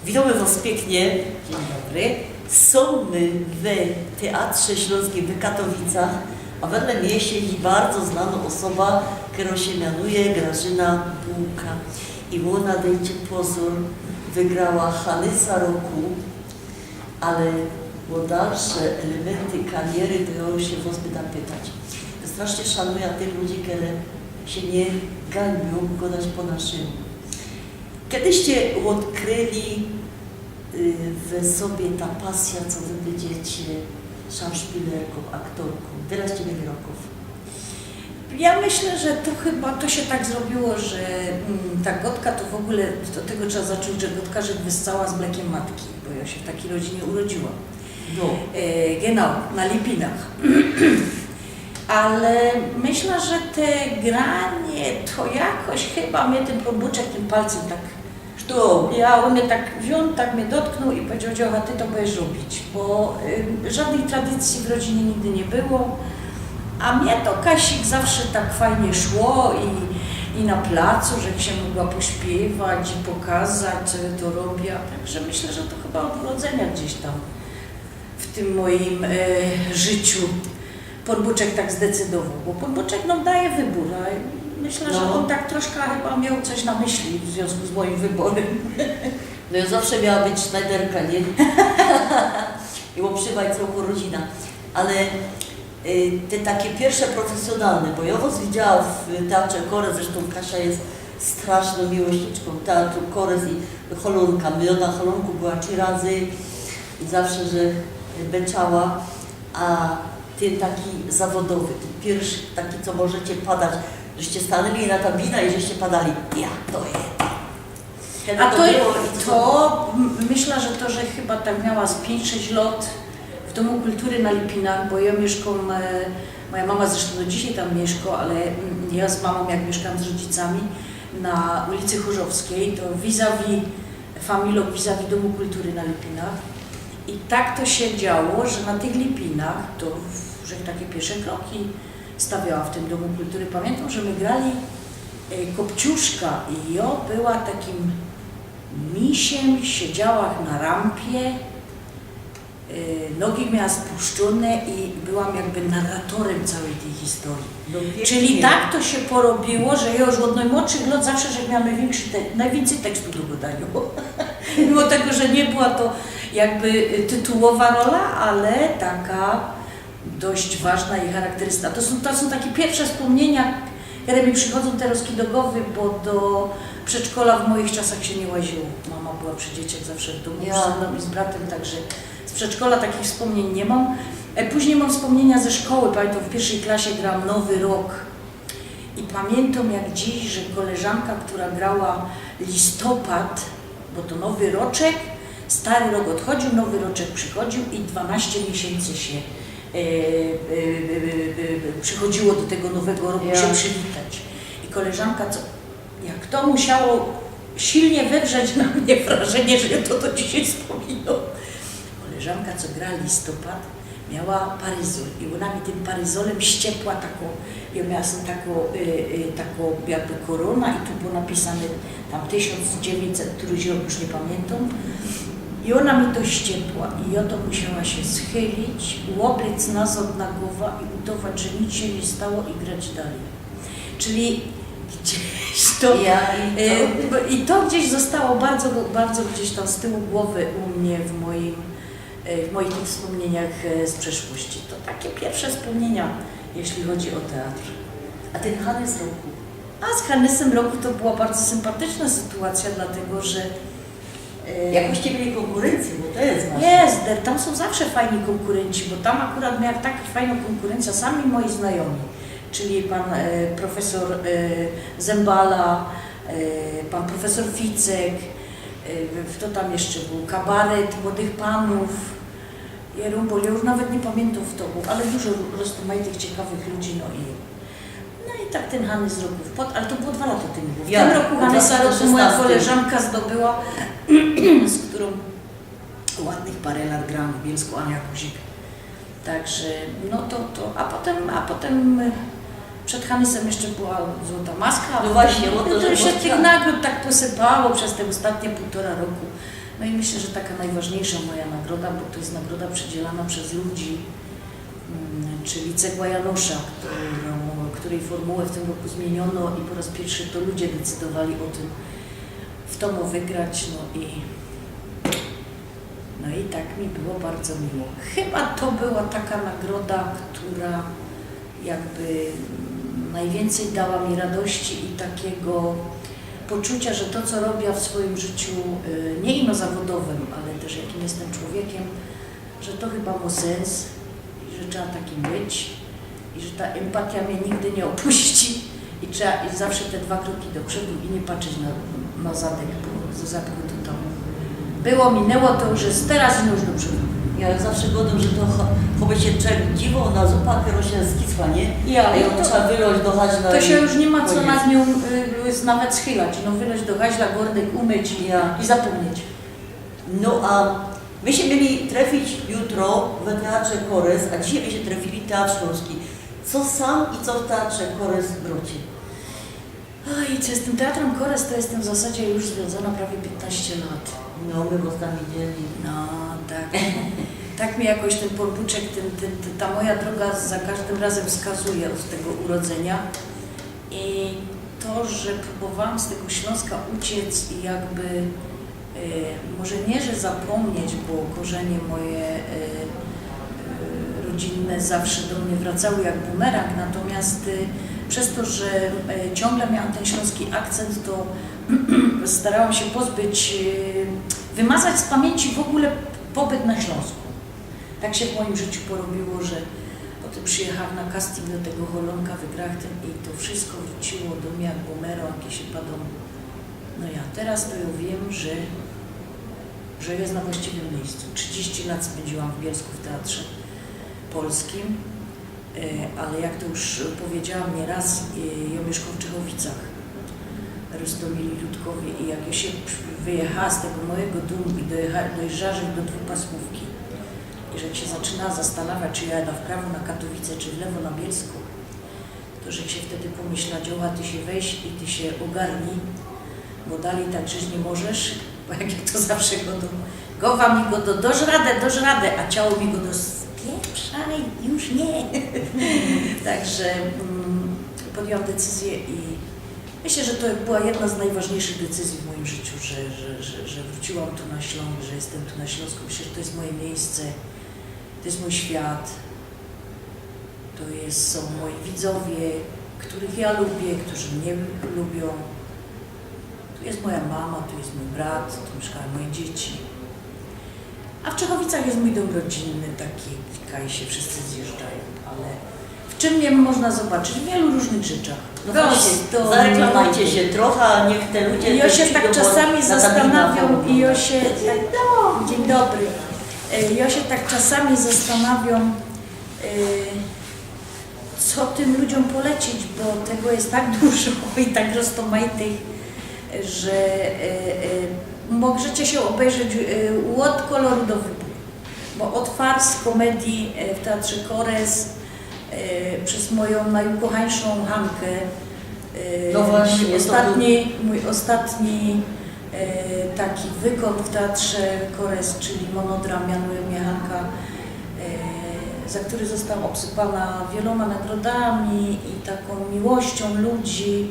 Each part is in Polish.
Witamy Was pięknie. Dzień dobry. Są my w Teatrze Śląskim w Katowicach, a wedle mnie siedzi bardzo znana osoba, którą się mianuje Grażyna Bułka. I ona, dajcie pozór, wygrała Hanysa roku, ale o dalsze elementy kariery to ja już się Was będę pytać. Ja strasznie szanuję tych ludzi, które się nie ganią godać po naszym. Kiedyście odkryli w sobie ta pasja, co Wy będziecie szauspielerką, aktorką? Wyraźcie mi wyroków. Ja myślę, że to chyba to się tak zrobiło, że ta Gotka to w ogóle do tego trzeba zacząć, że Gotka że wyssała z mlekiem matki, bo ja się w takiej rodzinie urodziłam. No. Genau, na Lipinach. Ale myślę, że te granie to jakoś chyba mnie ten Podbuczek tym palcem tak on mnie tak wziął, tak mnie dotknął i powiedział, a Ty to będziesz robić, bo żadnej tradycji w rodzinie nigdy nie było, a mnie to Kasik zawsze tak fajnie szło i na placu, że się mogła pośpiewać i pokazać, co ja to robię, także myślę, że to chyba od urodzenia gdzieś tam w tym moim życiu Podbuczek tak zdecydował, bo Podbuczek nam daje wybór. Myślę, że on tak troszkę chyba miał coś na myśli w związku z moim wyborem. No ja zawsze miała być Schneiderka, nie? I obszywać całą rodzina. Ale te takie pierwsze profesjonalne, bo ja Was widziałam w Teatrze Korez, zresztą Kasia jest straszną miłośniczką Teatru Korez i Holunka. My na Holunku była 3 razy i zawsze, że beczała, a ten taki zawodowy, ten pierwszy taki, co możecie padać, żeście stanęli na tabina i żeście padali, ja to jest. A to myślę, że to, że chyba tak miała z 5-6 lat w Domu Kultury na Lipinach, bo ja mieszkam, moja mama zresztą do dzisiaj tam mieszka, ale ja z mamą jak mieszkam z rodzicami na ulicy Chorzowskiej, to vis-a-vis Familok, vis-a-vis Domu Kultury na Lipinach. I tak to się działo, że na tych Lipinach, to że takie pierwsze kroki stawiała w tym Domu Kultury. Pamiętam, że my grali Kopciuszka i ja była takim misiem, siedziała na rampie, nogi miała spuszczone i byłam jakby narratorem całej tej historii. No, czyli tak to się porobiło, że ja już od najmłodszych lat zawsze, że miałam najwięcej tekstu do gadania. Mimo tego, że nie była to jakby tytułowa rola, ale taka dość ważna i charakterystyczna. To są takie pierwsze wspomnienia, które mi przychodzą teraz do głowy, bo do przedszkola w moich czasach się nie łaziło. Mama była przy dzieciach zawsze w domu, ze mną i z bratem, także z przedszkola takich wspomnień nie mam. Później mam wspomnienia ze szkoły, pamiętam w 1. klasie grałam Nowy Rok i pamiętam jak dziś, że koleżanka, która grała Listopad, bo to Nowy Roczek, Stary Rok odchodził, Nowy Roczek przychodził i 12 miesięcy się przychodziło do tego nowego roku się przywitać. I koleżanka, jak to musiało silnie wywrzeć na mnie wrażenie, że ja to do dzisiaj wspominam. Koleżanka, co gra Listopad, miała paryzol i ona mi tym paryzolem ściepła taką, ja miałam taką jakby korona i tu było napisane tam 1900, któryś rok, już nie pamiętam. I ona mi to ściepła i ja to musiała się schylić, łopiec nazad na głowę i udawać, że nic się nie stało i grać dalej. Czyli gdzieś to, i to gdzieś zostało bardzo, bardzo gdzieś tam z tyłu głowy u mnie w moich wspomnieniach z przeszłości. To takie pierwsze wspomnienia, jeśli chodzi o teatr. A ten Hanys roku? A z Hanysem roku to była bardzo sympatyczna sytuacja, dlatego że jakoście mieli konkurencję, bo to jest ważne. Jest, tam są zawsze fajni konkurenci, bo tam akurat miała tak fajną konkurencję, sami moi znajomi, czyli pan profesor Zembala, pan profesor Ficek, kto tam jeszcze był, kabaret młodych panów, Jerumbol, ja już nawet nie pamiętam kto był, ale dużo rozmaitych ciekawych ludzi, no i tak ten Hanys roku wpadł, ale to było 2 lata temu. W tym roku Hanysa roku moja koleżanka zdobyła, z którą ładnych parę lat grałam w Bielsku, Ania Guzik. Także, no a potem przed Hanysem jeszcze była Złota Maska. No właśnie, to się tych nagród tak posypało przez te ostatnie 1,5 roku, No i myślę, że taka najważniejsza moja nagroda, bo to jest nagroda przydzielana przez ludzi, czyli Cegła Janusza, której formułę w tym roku zmieniono i po raz pierwszy to ludzie decydowali o tym, w Tomu wygrać, no i tak mi było bardzo miło. Chyba to była taka nagroda, która jakby najwięcej dała mi radości i takiego poczucia, że to, co robię w swoim życiu, nie ino zawodowym, ale też jakim jestem człowiekiem, że to chyba ma sens i że trzeba takim być i że ta empatia mnie nigdy nie opuści i trzeba iść zawsze te 2 kroki do przodu i nie patrzeć na zadek, bo za zadku to tam było, minęło, to już jest teraz i już do przodu. Ja zawsze godam, że to choby się człowiek dziwo na zupa, która się skisła, nie? Ja, A ją trzeba wyrość do haźla. to się już nie ma co koniec. nad nią nawet schylać, no wyrość do haźla, gordek umyć i zapomnieć. No a my się mieli trafić jutro w Teatrze Kores, a dzisiaj my się trafili w Teatr Śląski. Co sam i co w Teatrze Kores wróci? Oj, co z tym Teatrem Kores, to jestem w zasadzie już związana prawie 15 lat. No, my was tam widzieli. No, tak. Tak mi jakoś ten podbuczek, ta moja droga za każdym razem wskazuje od tego urodzenia. I to, że próbowałam z tego Śląska uciec i jakby, może nie, że zapomnieć, bo korzenie moje rodzinne zawsze do mnie wracały jak bumerang, natomiast przez to, że ciągle miałam ten śląski akcent, to starałam się wymazać z pamięci w ogóle pobyt na Śląsku. Tak się w moim życiu porobiło, że potem przyjechałam na casting do tego Holonka, wygrałem i to wszystko wróciło do mnie jak bumerang i się padło. No ja teraz to ja wiem, że jest na właściwym miejscu. 30 lat spędziłam w Bielsku w Teatrze Polskim, ale jak to już powiedziałam nieraz, ja mieszkam w Czechowicach, Rostomili Ludkowie i jak ja się wyjechała z tego mojego domu i dojeżdżała do dwupasmówki i że się zaczyna zastanawiać, czy ja jadę w prawo na Katowice, czy w lewo na Bielsku, to że się wtedy pomyśla, Dzioła, ty się weź i ty się ogarnij, bo dalej tak żyć nie możesz, bo jak ja to zawsze głowa mi go doż radę, a ciało mi go spieprzaj, już nie. Także podjęłam decyzję i myślę, że to była jedna z najważniejszych decyzji w moim życiu, że wróciłam tu na Śląsk, że jestem tu na Śląsku. Myślę, że to jest moje miejsce, to jest mój świat, są moi widzowie, których ja lubię, którzy mnie lubią. Tu jest moja mama, tu jest mój brat, tu mieszkają moje dzieci. A w Czechowicach jest mój dom rodzinny, taki kaj się wszyscy zjeżdżają, ale w czym mnie można zobaczyć? W wielu różnych rzeczach. No właśnie, zareklamujcie się trochę, a niech te ludzie... Ja się tak czasami zastanawiam i ja się... Dzień dobry. Ja się tak czasami zastanawiam, co tym ludziom polecić, bo tego jest tak dużo i tak roztomajtych, że możecie się obejrzeć od koloru do wyboru, bo od fars, komedii w Teatrze Kores, przez moją najukochańszą Hankę, no właśnie, mój ostatni taki wykon w Teatrze Kores, czyli monodram Mianuje mnie Hanka, za który zostałam obsypana wieloma nagrodami i taką miłością ludzi.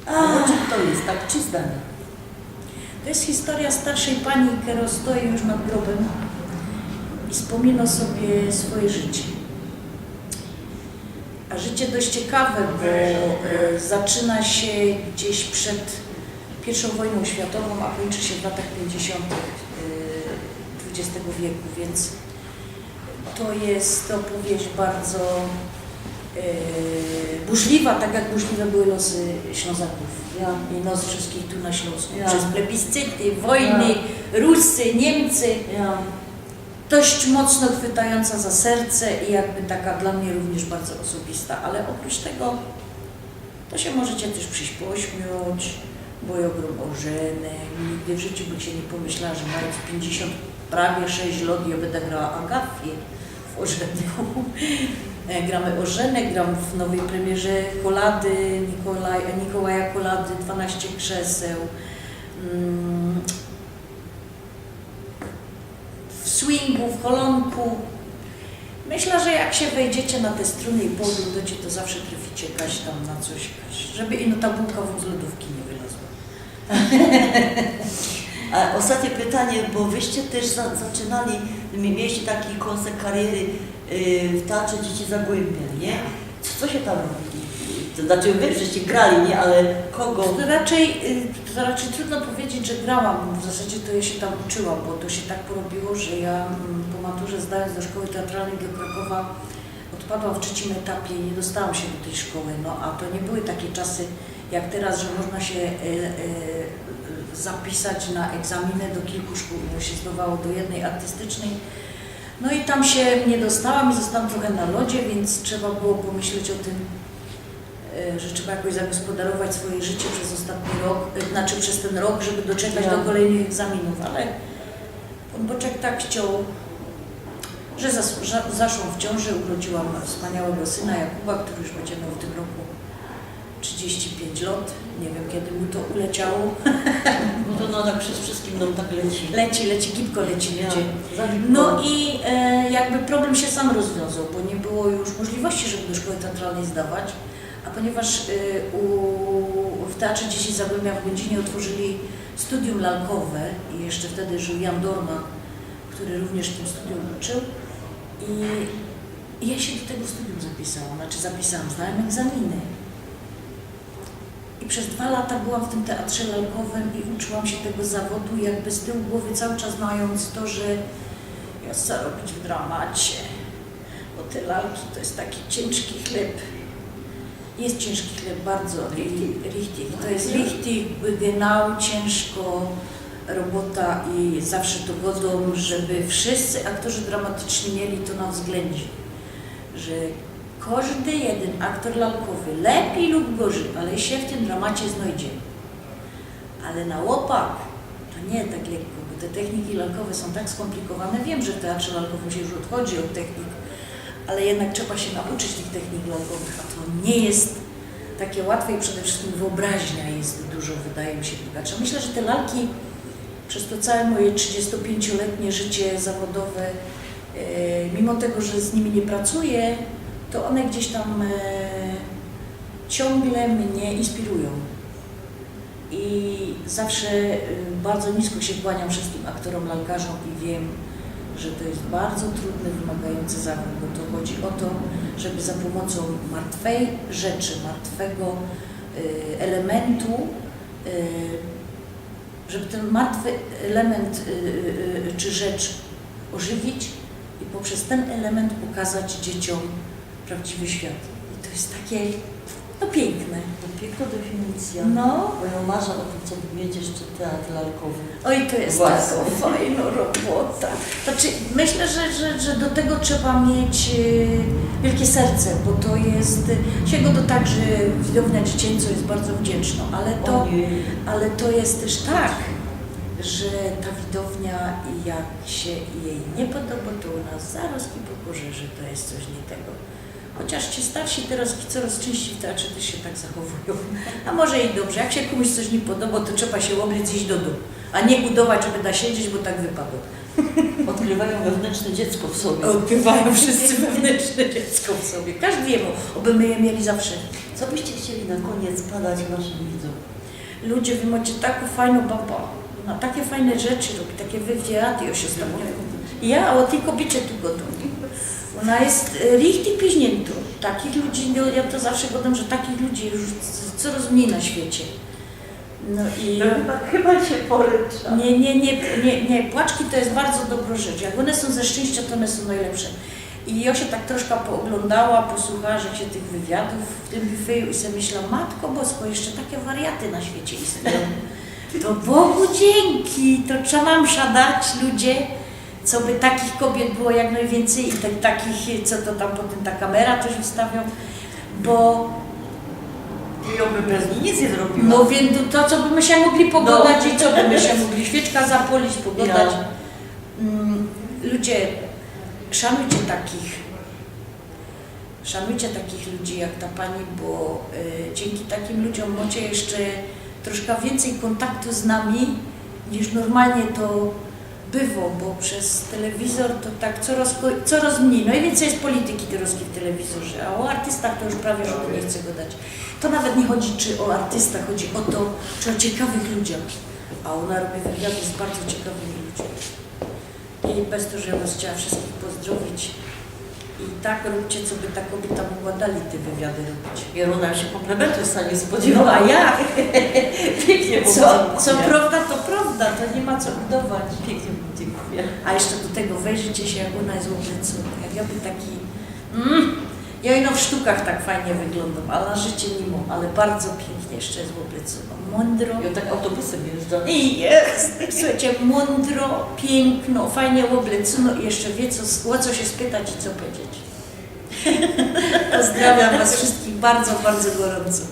O czym to jest, tak 3 zdania? To jest historia starszej pani, która stoi już nad grobem i wspomina sobie swoje życie. A życie dość ciekawe, bo zaczyna się gdzieś przed I wojną światową, a kończy się w latach 50. XX wieku, więc to jest opowieść bardzo burzliwa, tak jak burzliwe były losy Ślązaków. I los wszystkich tu na Śląsku. Przez plebiscyty, wojny, Rusy, Niemcy. Dość mocno chwytająca za serce i jakby taka dla mnie również bardzo osobista, ale oprócz tego to się możecie też przyjść pośmiać, bo ja gram Orzenek. Nigdy w życiu bym się nie pomyślała, że mając 50, prawie 6 lat ja będę grała Agafię w Orzenku. Gramy Orzenek, gram w nowej premierze Kolady, Mikołaja Kolady, 12 krzeseł. swingu, w holonku. Myślę, że jak się wejdziecie na te struny i pooglądacie, to zawsze traficie kaś tam na coś, żeby ino ta bułka wam z lodówki nie wylazła. A ostatnie pytanie, bo wyście też zaczynali, mieliście taki koncept kariery w Teatrze Dzieci Zagłębia, nie? Co się tam robi? To znaczy wy żeście grali, nie? Ale kogo? To raczej trudno powiedzieć, że grałam. W zasadzie to ja się tam uczyłam, bo to się tak porobiło, że ja po maturze zdając do szkoły teatralnej do Krakowa odpadłam w trzecim etapie i nie dostałam się do tej szkoły. No a to nie były takie czasy jak teraz, że można się zapisać na egzaminy do kilku szkół, bo się zdawało do jednej artystycznej. No i tam się nie dostałam i zostałam trochę na lodzie, więc trzeba było pomyśleć o tym, że trzeba jakoś zagospodarować swoje życie przez ostatni rok, znaczy przez ten rok, żeby doczekać do kolejnych egzaminów, ale Pan Boczek tak chciał, że zaszłam w ciąży, urodziłam wspaniałego syna Jakuba, który już będzie miał w tym roku 35 lat. Nie wiem, kiedy mu to uleciało. No to no tak przez wszystkim nam tak leci. Leci, gibko leci, ludzie. No i jakby problem się sam rozwiązał, bo nie było już możliwości, żeby do szkoły teatralnej zdawać, a ponieważ w Teatrze Dzieci Zagłębia w Będzinie otworzyli studium lalkowe i jeszcze wtedy żył Jan Dorma, który również w tym studium uczył i ja się do tego studium zapisałam, zdałem egzaminy. I przez 2 lata byłam w tym teatrze lalkowym i uczyłam się tego zawodu, jakby z tyłu głowy cały czas mając to, że ja chcę robić w dramacie, bo te lalki to jest taki ciężki chleb. Jest ciężki chleb, bardzo. Richtig. To jest richtig, genau, ciężko, robota i zawsze to godą, żeby wszyscy aktorzy dramatyczni mieli to na względzie, że każdy jeden aktor lalkowy, lepiej lub gorzej, ale się w tym dramacie znajdzie. Ale na łopak to nie tak lekko, bo te techniki lalkowe są tak skomplikowane. Wiem, że w teatrze lalkowym się już odchodzi od technik, ale jednak trzeba się nauczyć tych technik lalkowych, a to nie jest takie łatwe i przede wszystkim wyobraźnia jest dużo, wydaje mi się, bogatsza. Myślę, że te lalki przez to całe moje 35-letnie życie zawodowe, mimo tego, że z nimi nie pracuję, to one gdzieś tam ciągle mnie inspirują. I zawsze bardzo nisko się kłaniam wszystkim aktorom, lalkarzom i wiem, że to jest bardzo trudny, wymagający zawód, bo to chodzi o to, żeby za pomocą martwej rzeczy, martwego elementu, żeby ten martwy element czy rzecz ożywić i poprzez ten element pokazać dzieciom prawdziwy świat. I to jest takie, no piękne. To piękna definicja. No. Bo ja marzę o tym, co mieć jeszcze teatr lalkowy. Oj, to jest taka fajna robota. Znaczy, myślę, że do tego trzeba mieć wielkie serce, bo to jest, sięga to tak, że widownia dziecięca jest bardzo wdzięczna, ale to jest też tak, że ta widownia, jak się jej nie podoba, to ona zaraz i pokorze, że to jest coś nie tego. Chociaż ci starsi teraz coraz częściej w teatrze też się tak zachowują. A może i dobrze, jak się komuś coś nie podoba, to trzeba się obliec i iść do domu, a nie udawać, żeby da siedzieć, bo tak wypadło. Odkrywają wewnętrzne dziecko w sobie. Odkrywają wszyscy wewnętrzne dziecko w sobie. Każdemu, oby my je mieli zawsze. Co byście chcieli na koniec padać naszym widzom? Ludzie, wy macie taką fajną babę, na takie fajne rzeczy robi, takie wywiady o się z tobą. Ja o tej kobiecie tu godą. Ona jest richtig piźnięta. Takich ludzi, no, ja to zawsze godam, że takich ludzi już coraz mniej na świecie. No i chyba się porycza. Nie, płaczki to jest bardzo dobra rzecz. Jak one są ze szczęścia, to one są najlepsze. I ja się tak troszkę pooglądała, posłuchała, że się tych wywiadów w tym bufeju i sobie myślałam, Matko Bosko, jeszcze takie wariaty na świecie istnieją. To Bogu dzięki, to trzeba nam szadać ludzie, co by takich kobiet było jak najwięcej i takich, co to tam potem ta kamera coś wystawią, bo Ja bym bez niej nic nie zrobiła. no więc to, co by my się mogli pogadać i co by my się mogli świeczka zapolić, pogadać. Ludzie, szanujcie takich ludzi jak ta pani, bo dzięki takim ludziom macie jeszcze troszkę więcej kontaktu z nami, niż normalnie to Bywo, bo przez telewizor to tak coraz mniej. No i więcej jest polityki ruskiej w telewizorze, a o artystach to już prawie żaden nie chce go dać. To nawet nie chodzi czy o artystach, chodzi o to, czy o ciekawych ludziach. A ona robi wywiady z bardzo ciekawymi ludźmi. I bez to, że ja was chciała wszystkich pozdrowić. I tak róbcie, co by ta kobieta mogła dalej te wywiady robić. Jarona się komplementu sama nie No spodziewała. a jak? Pięknie Co prawda, to prawda, to nie ma co budować. Pięknie, dziękuję. A jeszcze do tego wejrzycie się, jak ona jest oblecona. Jak ja by taki... Ja ino w sztukach tak fajnie wyglądam, a na życie nie mam, ale bardzo pięknie jeszcze jest oblecona. Mądro. Ja tak autobusem jeżdżę. I jest! Słuchajcie, mądro, piękno, fajnie oblecona i jeszcze wie, o co się spytać i co powiedzieć. Pozdrawiam was wszystkich bardzo, bardzo gorąco.